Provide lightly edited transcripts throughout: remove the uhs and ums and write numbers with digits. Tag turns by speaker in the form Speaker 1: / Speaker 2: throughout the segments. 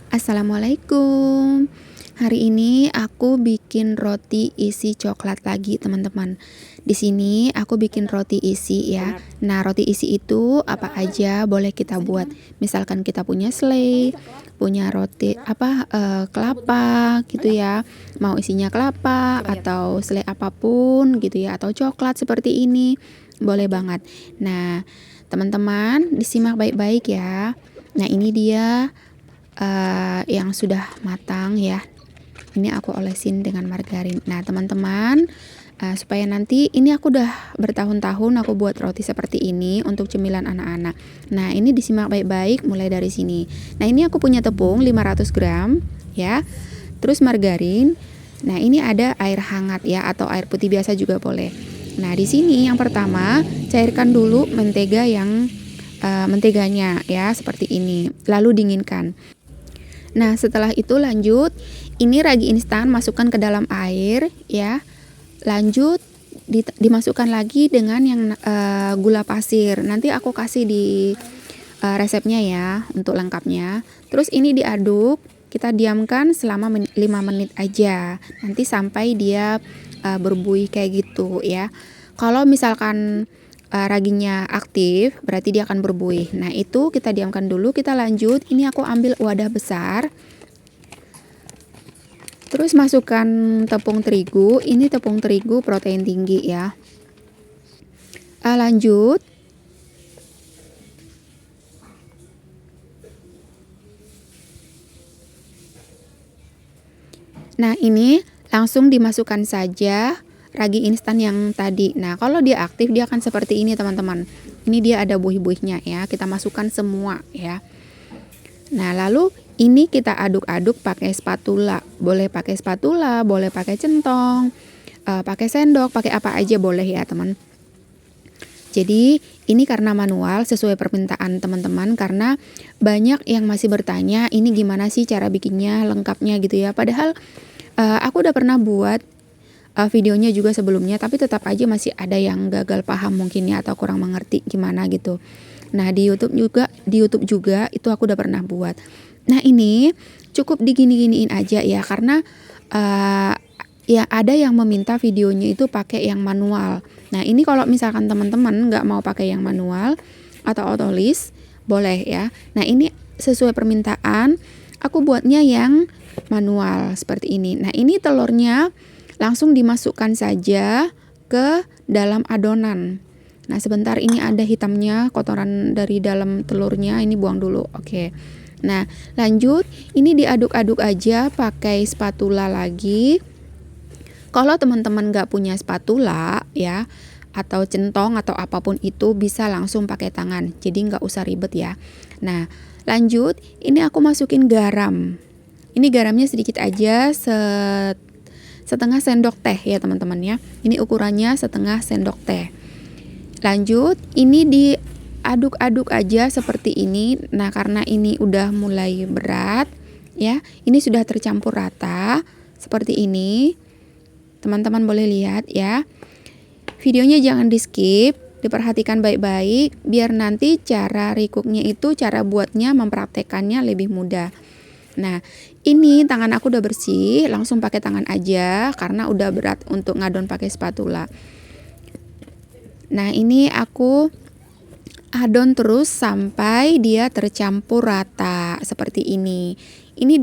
Speaker 1: Assalamualaikum. Hari ini aku bikin roti isi coklat lagi, teman-teman. Di sini aku bikin roti isi ya. Nah, roti isi itu apa aja boleh kita buat. Misalkan kita punya selai, punya roti kelapa gitu ya. Mau isinya kelapa atau selai apapun gitu ya, atau coklat seperti ini. Boleh banget. Nah, teman-teman disimak baik-baik ya. Nah, ini dia yang sudah matang ya. Ini aku olesin dengan margarin. Nah, teman-teman, supaya nanti ini aku udah bertahun-tahun aku buat roti seperti ini untuk cemilan anak-anak. Nah, ini disimak baik-baik mulai dari sini. Nah, ini aku punya tepung 500 gram ya. Terus margarin. Nah, ini ada air hangat ya, atau air putih biasa juga boleh. Nah, di sini yang pertama cairkan dulu menteganya ya, seperti ini. Lalu dinginkan. Nah, setelah itu lanjut, ini ragi instan masukkan ke dalam air ya. Lanjut dimasukkan lagi dengan yang gula pasir. Nanti aku kasih di resepnya ya untuk lengkapnya. Terus ini diaduk, kita diamkan selama 5 menit aja. Nanti sampai dia berbuih kayak gitu ya. Kalau misalkan raginya aktif, berarti dia akan berbuih. Nah, itu kita diamkan dulu, kita lanjut. Ini aku ambil wadah besar. Terus masukkan tepung terigu. Ini tepung terigu protein tinggi ya. Lanjut. Nah, ini langsung dimasukkan saja ragi instan yang tadi. Nah, kalau dia aktif dia akan seperti ini, teman-teman. Ini dia ada buih-buihnya ya. Kita masukkan semua ya. Nah, lalu ini kita aduk-aduk pakai spatula. Boleh pakai spatula, boleh pakai centong, pakai sendok, pakai apa aja boleh ya, teman. Jadi, ini karena manual sesuai permintaan teman-teman, karena banyak yang masih bertanya, ini gimana sih cara bikinnya, lengkapnya gitu ya. Padahal aku udah pernah buat videonya juga sebelumnya, tapi tetap aja masih ada yang gagal paham mungkin ya, atau kurang mengerti gimana gitu. Nah, di YouTube juga itu aku udah pernah buat. Nah, ini cukup digini-giniin aja ya, karena ya ada yang meminta videonya itu pakai yang manual. Nah, ini kalau misalkan teman-teman nggak mau pakai yang manual atau otolis, boleh ya. Nah, ini sesuai permintaan, aku buatnya yang manual seperti ini. Nah, ini telurnya langsung dimasukkan saja ke dalam adonan. Nah, sebentar, ini ada hitamnya, kotoran dari dalam telurnya, ini buang dulu. Oke. Nah, lanjut, ini diaduk-aduk aja pakai spatula lagi. Kalau teman-teman nggak punya spatula ya, atau centong atau apapun itu, bisa langsung pakai tangan. Jadi nggak usah ribet ya. Nah, lanjut, ini aku masukin garam. Ini garamnya sedikit aja, setengah sendok teh ya, teman-teman ya. Ini ukurannya setengah sendok teh. Lanjut, ini diaduk-aduk aja seperti ini. Nah, karena ini udah mulai berat ya, ini sudah tercampur rata seperti ini. Teman-teman boleh lihat ya. Videonya jangan di skip, diperhatikan baik-baik biar nanti cara recooknya itu, cara buatnya, mempraktekannya lebih mudah. Nah, ini tangan aku udah bersih, langsung pakai tangan aja karena udah berat untuk ngadon pakai spatula. Nah, ini aku adon terus sampai dia tercampur rata seperti ini. Ini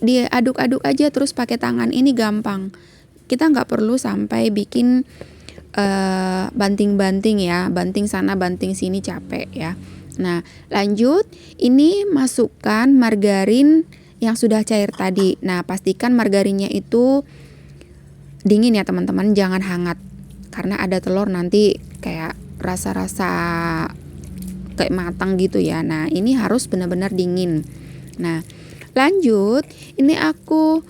Speaker 1: dia aduk-aduk aja terus pakai tangan, ini gampang. Kita nggak perlu sampai bikin banting-banting ya, banting sana banting sini, capek ya. Nah, lanjut, ini masukkan margarin yang sudah cair tadi. Nah, pastikan margarinnya itu dingin ya, teman-teman, jangan hangat. Karena ada telur nanti kayak rasa-rasa kayak matang gitu ya. Nah, ini harus benar-benar dingin. Nah, lanjut, ini aku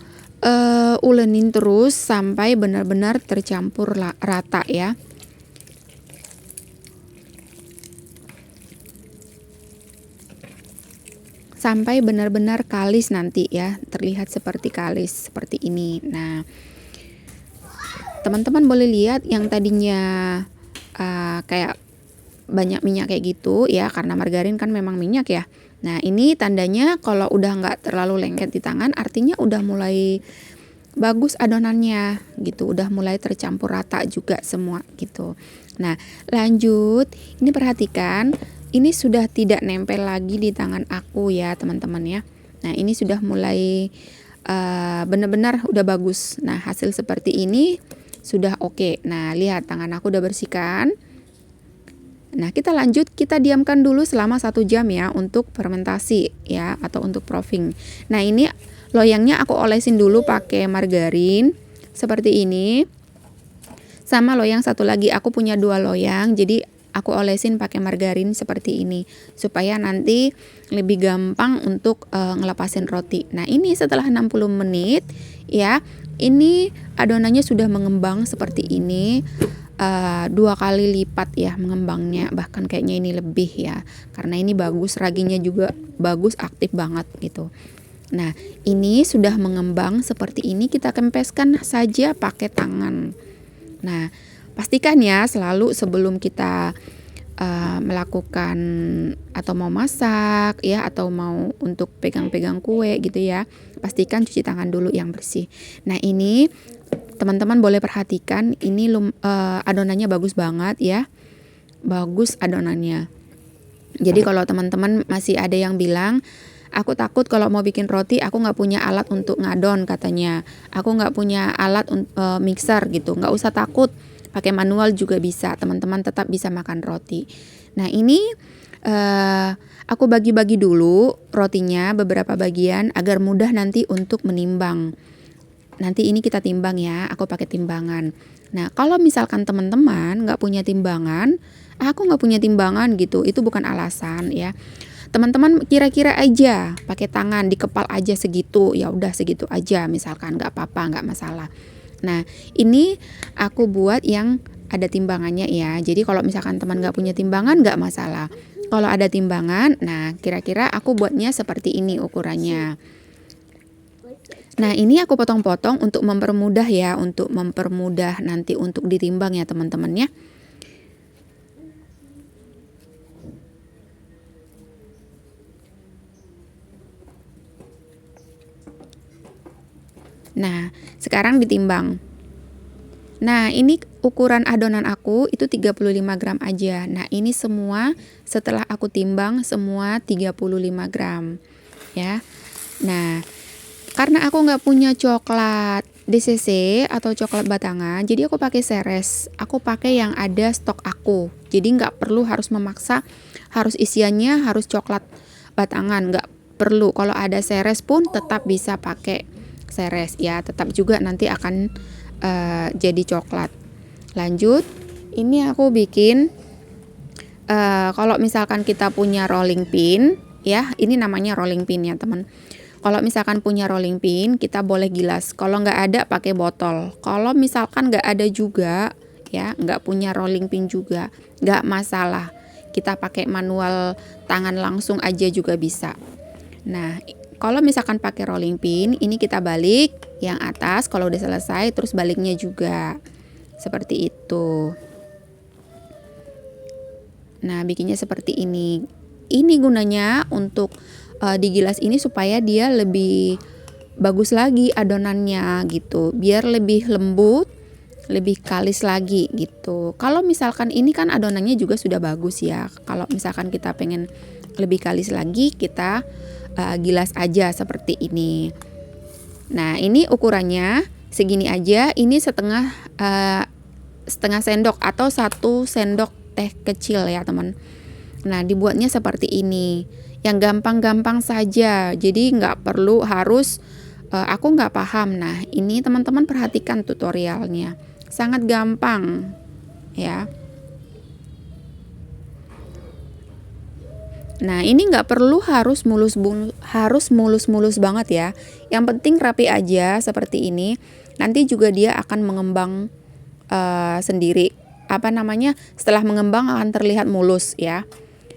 Speaker 1: ulenin terus sampai benar-benar tercampur rata ya. Sampai benar-benar kalis nanti ya, terlihat seperti kalis seperti ini. Nah, teman-teman boleh lihat yang tadinya kayak banyak minyak kayak gitu ya, karena margarin kan memang minyak ya. Nah ini tandanya kalau udah nggak terlalu lengket di tangan, artinya udah mulai bagus adonannya gitu, udah mulai tercampur rata juga semua gitu. Nah lanjut, ini perhatikan, ini sudah tidak nempel lagi di tangan aku ya teman-teman ya. Nah ini sudah mulai benar-benar udah bagus. Nah hasil seperti ini sudah oke. Nah lihat tangan aku udah bersihkan. Nah kita lanjut, kita diamkan dulu selama 1 jam ya untuk fermentasi ya, atau untuk proofing. Nah ini loyangnya aku olesin dulu pakai margarin seperti ini. Sama loyang satu lagi, aku punya 2 loyang, jadi aku olesin pakai margarin seperti ini supaya nanti lebih gampang untuk ngelepasin roti. Nah ini setelah 60 menit ya, ini adonannya sudah mengembang seperti ini. 2 kali lipat ya mengembangnya, bahkan kayaknya ini lebih ya, karena ini bagus, raginya juga bagus, aktif banget gitu. Nah ini sudah mengembang seperti ini, kita kempeskan saja pakai tangan. Nah pastikan ya selalu sebelum kita melakukan atau mau masak ya, atau mau untuk pegang-pegang kue gitu ya, pastikan cuci tangan dulu yang bersih. Nah ini teman-teman boleh perhatikan, ini adonannya bagus banget ya, bagus adonannya. Jadi kalau teman-teman masih ada yang bilang, aku takut kalau mau bikin roti aku nggak punya alat untuk ngadon katanya, aku nggak punya alat mixer gitu, nggak usah takut, pakai manual juga bisa, teman-teman tetap bisa makan roti. Nah ini aku bagi-bagi dulu rotinya beberapa bagian agar mudah nanti untuk menimbang. Nanti ini kita timbang ya, aku pakai timbangan. Nah kalau misalkan teman-teman nggak punya timbangan, aku nggak punya timbangan gitu, itu bukan alasan ya. Teman-teman kira-kira aja, pakai tangan dikepal aja segitu, ya udah segitu aja misalkan, nggak apa-apa, nggak masalah. Nah ini aku buat yang ada timbangannya ya, jadi kalau misalkan teman nggak punya timbangan nggak masalah. Kalau ada timbangan, nah kira-kira aku buatnya seperti ini ukurannya. Nah ini aku potong-potong untuk mempermudah ya, untuk mempermudah nanti untuk ditimbang ya teman-teman ya. Nah sekarang ditimbang. Nah ini ukuran adonan aku itu 35 gram aja. Nah ini semua setelah aku timbang semua 35 gram ya. Nah karena aku nggak punya coklat DCC atau coklat batangan, jadi aku pakai Ceres. Aku pakai yang ada stok aku. Jadi nggak perlu harus memaksa harus isiannya harus coklat batangan, nggak perlu. Kalau ada Ceres pun tetap bisa pakai Ceres ya, tetap juga nanti akan jadi coklat. Lanjut, ini aku bikin kalau misalkan kita punya rolling pin ya, ini namanya rolling pin ya teman. Kalau misalkan punya rolling pin, kita boleh gilas. Kalau nggak ada, pakai botol. Kalau misalkan nggak ada juga, ya nggak punya rolling pin juga, nggak masalah. Kita pakai manual tangan langsung aja juga bisa. Nah, kalau misalkan pakai rolling pin, ini kita balik yang atas. Kalau udah selesai, terus baliknya juga seperti itu. Nah, bikinnya seperti ini. Ini gunanya untuk digilas ini supaya dia lebih bagus lagi adonannya gitu, biar lebih lembut, lebih kalis lagi gitu. Kalau misalkan ini kan adonannya juga sudah bagus ya, kalau misalkan kita pengen lebih kalis lagi, kita gilas aja seperti ini. Nah ini ukurannya segini aja, ini setengah sendok atau 1 sendok teh kecil ya teman. Nah dibuatnya seperti ini, yang gampang-gampang saja, jadi nggak perlu harus aku nggak paham. Nah ini teman-teman perhatikan tutorialnya, sangat gampang ya. Nah ini nggak perlu harus mulus-mulus banget ya, yang penting rapi aja seperti ini. Nanti juga dia akan mengembang sendiri, setelah mengembang akan terlihat mulus ya.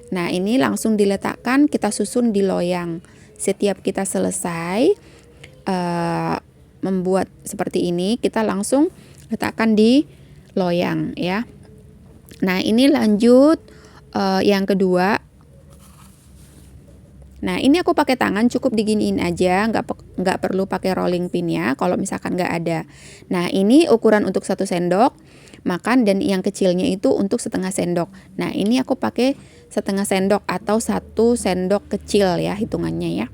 Speaker 1: Nah ini langsung diletakkan, kita susun di loyang. Setiap kita selesai membuat seperti ini, kita langsung letakkan di loyang ya. Nah ini lanjut yang kedua. Nah, ini aku pakai tangan, cukup diginiin aja, nggak perlu pakai rolling pin ya kalau misalkan nggak ada. Nah, ini ukuran untuk 1 sendok makan, dan yang kecilnya itu untuk setengah sendok. Nah, ini aku pakai setengah sendok atau 1 sendok kecil ya hitungannya ya.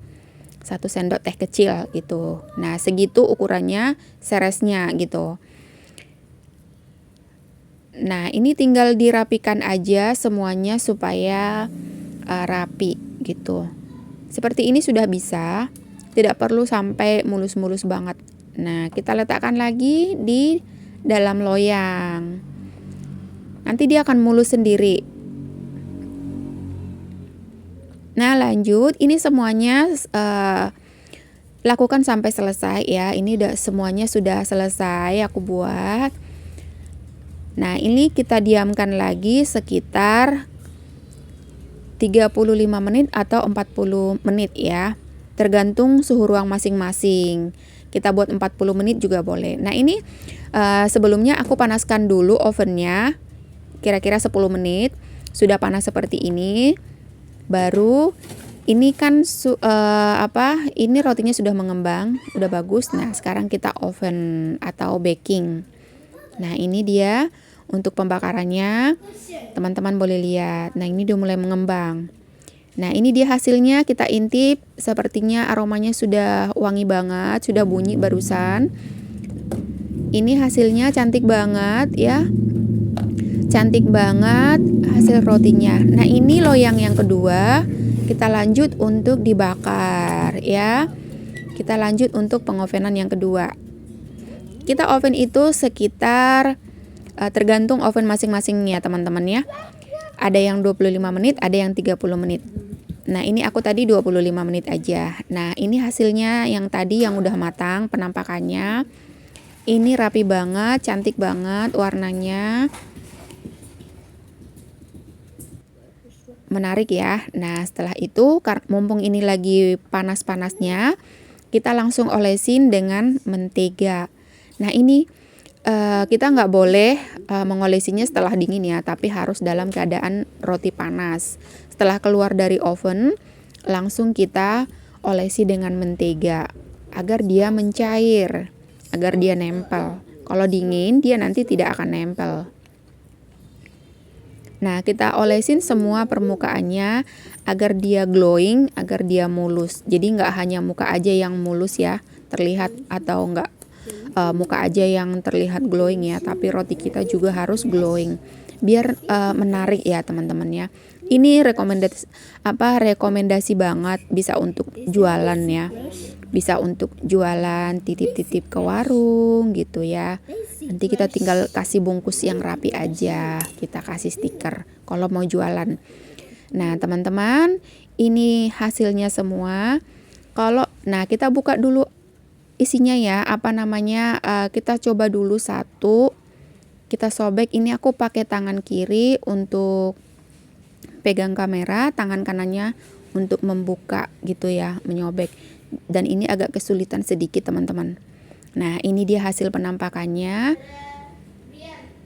Speaker 1: 1 sendok teh kecil gitu. Nah, segitu ukurannya seresnya gitu. Nah, ini tinggal dirapikan aja semuanya supaya rapi gitu. Seperti ini sudah bisa, tidak perlu sampai mulus-mulus banget. Nah, kita letakkan lagi di dalam loyang. Nanti dia akan mulus sendiri. Nah, lanjut, ini semuanya lakukan sampai selesai ya. Ini semuanya sudah selesai aku buat. Nah, ini kita diamkan lagi sekitar 35 menit atau 40 menit ya. Tergantung suhu ruang masing-masing. Kita buat 40 menit juga boleh. Nah, ini sebelumnya aku panaskan dulu ovennya. Kira-kira 10 menit. Sudah panas seperti ini. Baru ini kan ini rotinya sudah mengembang, udah bagus. Nah, sekarang kita oven atau baking. Nah, ini dia untuk pembakarannya, teman-teman boleh lihat. Nah, ini udah mulai mengembang. Nah, ini dia hasilnya, kita intip. Sepertinya aromanya sudah wangi banget, sudah bunyi barusan. Ini hasilnya cantik banget ya. Cantik banget hasil rotinya. Nah, ini loyang yang kedua. Kita lanjut untuk dibakar ya. Kita lanjut untuk pengovenan yang kedua. Kita oven itu sekitar tergantung oven masing-masing ya teman-teman ya. Ada yang 25 menit, ada yang 30 menit. Nah, ini aku tadi 25 menit aja. Nah, ini hasilnya yang tadi yang udah matang penampakannya. Ini rapi banget, cantik banget warnanya. Menarik ya. Nah, setelah itu mumpung ini lagi panas-panasnya, kita langsung olesin dengan mentega. Nah, ini kita nggak boleh mengolesinya setelah dingin ya, tapi harus dalam keadaan roti panas. Setelah keluar dari oven, langsung kita olesi dengan mentega agar dia mencair, agar dia nempel. Kalau dingin, dia nanti tidak akan nempel. Nah, kita olesin semua permukaannya agar dia glowing, agar dia mulus. Jadi nggak hanya muka aja yang mulus ya, terlihat, atau nggak muka aja yang terlihat glowing ya, tapi roti kita juga harus glowing biar menarik ya teman-teman ya. Ini rekomendasi banget, bisa untuk jualan ya, bisa untuk jualan, titip-titip ke warung gitu ya. Nanti kita tinggal kasih bungkus yang rapi aja, kita kasih stiker kalau mau jualan. Nah, teman-teman, ini hasilnya semua. Nah, kita buka dulu isinya ya, kita coba dulu satu, kita sobek. Ini aku pakai tangan kiri untuk pegang kamera, tangan kanannya untuk membuka gitu ya, menyobek. Dan ini agak kesulitan sedikit teman-teman. Nah, ini dia hasil penampakannya.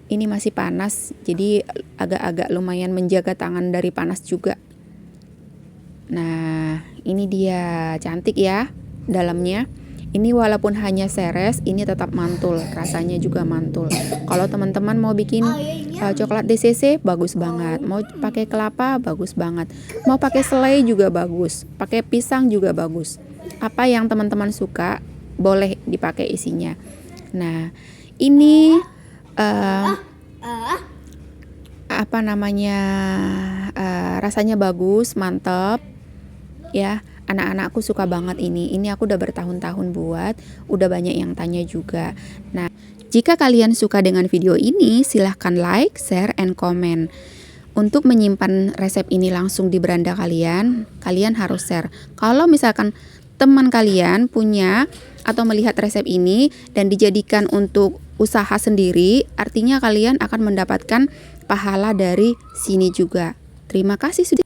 Speaker 1: Ini masih panas, jadi agak-agak lumayan menjaga tangan dari panas juga. Nah, ini dia cantik ya dalamnya. Ini walaupun hanya seres, ini tetap mantul, rasanya juga mantul. Kalau teman-teman mau bikin coklat DCC, bagus banget. Mau pakai kelapa, bagus banget. Mau pakai selai juga bagus. Pakai pisang juga bagus. Apa yang teman-teman suka, boleh dipakai isinya. Nah, ini rasanya bagus, mantap ya. Anak-anakku suka banget ini aku udah bertahun-tahun buat, udah banyak yang tanya juga. Nah, jika kalian suka dengan video ini, silahkan like, share, and comment. Untuk menyimpan resep ini langsung di beranda kalian harus share. Kalau misalkan teman kalian punya atau melihat resep ini dan dijadikan untuk usaha sendiri, artinya kalian akan mendapatkan pahala dari sini juga. Terima kasih sudah